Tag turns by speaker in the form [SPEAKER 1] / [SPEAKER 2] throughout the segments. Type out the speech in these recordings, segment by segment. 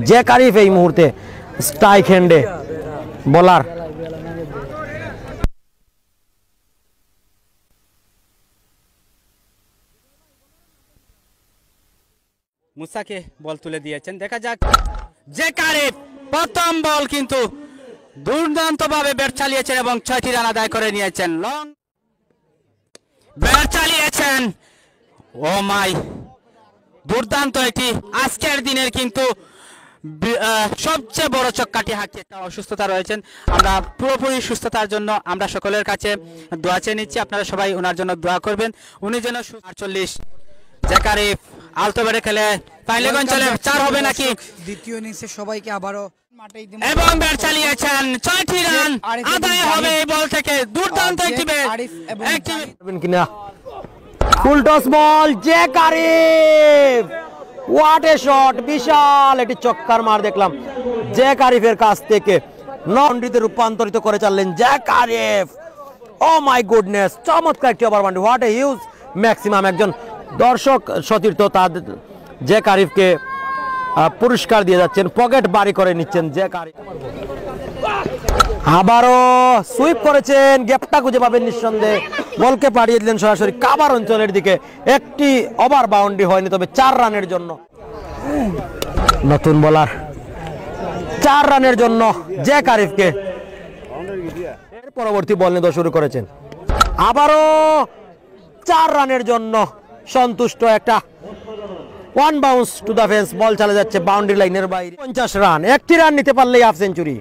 [SPEAKER 1] Jack Arif এই মুহূর্তে strike হ্যান্ডে bowler.
[SPEAKER 2] মুসাকে বল তুলে দিয়েছেন, দেখা যাক। জ্যাক আরিফ প্রথম বল কিন্তু দুর্দান্ত ভাবে ব্যাট চালিয়েছেন এবং 6টি রান আদায় করে নিয়েছেন। লং ব্যাট চালিয়েছেন, ও মাই, দুর্দান্ত একটি আজকের দিনের কিন্তু সবচেয়ে বড় ছক্কাটি হাঁকিয়ে। অসুস্থতা রয়েছেন, আমরা পুরোপুরি সুস্থতার জন্য আমরা সকলের কাছে দোয়া চেয়ে নিচ্ছি। আপনারা সবাই ওনার জন্য দোয়া করবেন, উনি যেন 48। জ্যাক আরিফ আলতো ব্যাটে খেলে ফাইনাল অঞ্চলে 4 হবে নাকি
[SPEAKER 3] দ্বিতীয় ইনিংসে সবাইকে আবারও
[SPEAKER 2] এবং ব্যাট চালিয়েছেন, 6টি রান আদায় হবে এই বল থেকে। দুর্দান্ত একটি ব্যাট
[SPEAKER 1] কিনা full toss ball, Jack Arif, what a shot, বিশাল একটি চক্কার মার দেখলাম জ্যাক আরিফের কাছ থেকে, নন্ডিতে রূপান্তরিত করে চাললেন Jack Arif. Oh my goodness, চমৎকার একটি over boundary, what a huge maximum. একজন দর্শক সতীর্থ তাদের জ্যাক আরিফকে পুরস্কার দিয়ে যাচ্ছেন, পকেট বাড়ি করে নিচ্ছেন জ্যাক আরিফ। আবারও সুইপ করেছেন, গ্যাপটা খুঁজে পাবেন নিঃসন্দেহে, বলকে পাঠিয়ে দিলেন সরাসরি কাভার অঞ্চলের দিকে। একটি ওভার বাউন্ডারি হয়নি, তবে 4 রানের জন্য নতুন বোলার 4 রানের জন্য জ্যাক আরিফকে এর পরবর্তী বল নিয়ে শুরু করেছেন। আবারও 4 রানের জন্য সন্তুষ্ট, একটা 1 বাউন্স টু দা ফেন্স, বল চলে যাচ্ছে বাউন্ডারি লাইনের বাইরে। 50 রান, একটি রান নিতে পারলেই হাফ সেঞ্চুরি।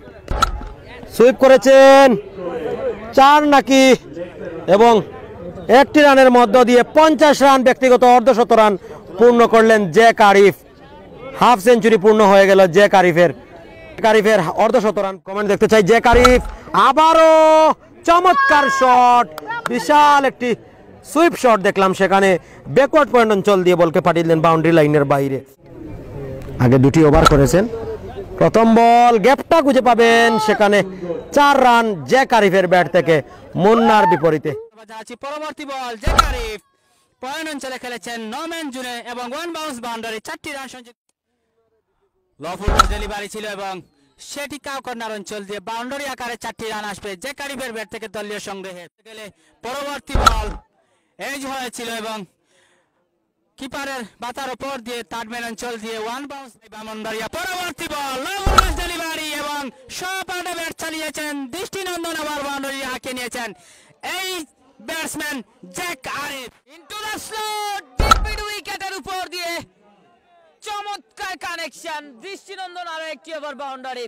[SPEAKER 1] সুইপ করেছেন 4 নাকি, এবং একটি রানের মধ্য দিয়ে 50 রান, ব্যক্তিগত অর্ধশত রান পূর্ণ করলেন জ্যাক আরিফ। হাফ সেঞ্চুরি পূর্ণ হয়ে গেল জ্যাক আরিফের। অর্ধশত রান কমেন্ট দেখতে চাই। জ্যাক আরিফ আবারও চমৎকার শট, বিশাল একটি সুইপ শট দেখলাম সেখানে, ব্যাকওয়ার্ড পয়েন্ট অঞ্চল দিয়ে বলকে পাঠিয়ে দিলেন বাউন্ডারি লাইনের বাইরে। আগে 2টি ওভার করেছেন, প্রথম বল গ্যাপটা খুঁজে পাবেন সেখানে, 4 রান জ্যাক আরিফের ব্যাট থেকে মুন্নার বিপরীতে।
[SPEAKER 2] পরবর্তী বল, জ্যাক আরিফ পয়েন্ট অঞ্চলে খেলেছেন নরম্যান জুনে এবং 1 বাউন্স বাউন্ডারি, 4টি রান সংযুক্ত। লফুল ডেলিভারি ছিল এবং সেটি কাউ কর্নার অঞ্চল দিয়ে বাউন্ডারি আকারে 4টি রান আসবে জ্যাক আরিফের ব্যাট থেকে দলীয় সংগ্রহে। পরবর্তী বল এজ হয়েছিল এবং কিপারের বাতার উপর দিয়ে থার্ডম্যান অঞ্চল দিয়ে 1 বাউন্স বামনবাড়িয়া। পরবর্তী বল লফুল ডেলিভারি এবং সপাটে ব্যাট চালিয়েছেন, দৃষ্টিনন্দন ওভার বাউন্ডারি হাঁকিয়ে নিয়েছেন এই batsman Jack Arif. Into the slot, deep mid উইকেটের উপর দিয়ে চমৎকার কানেকশন, দৃষ্টিনন্দন আরো একটি ওভার বাউন্ডারি।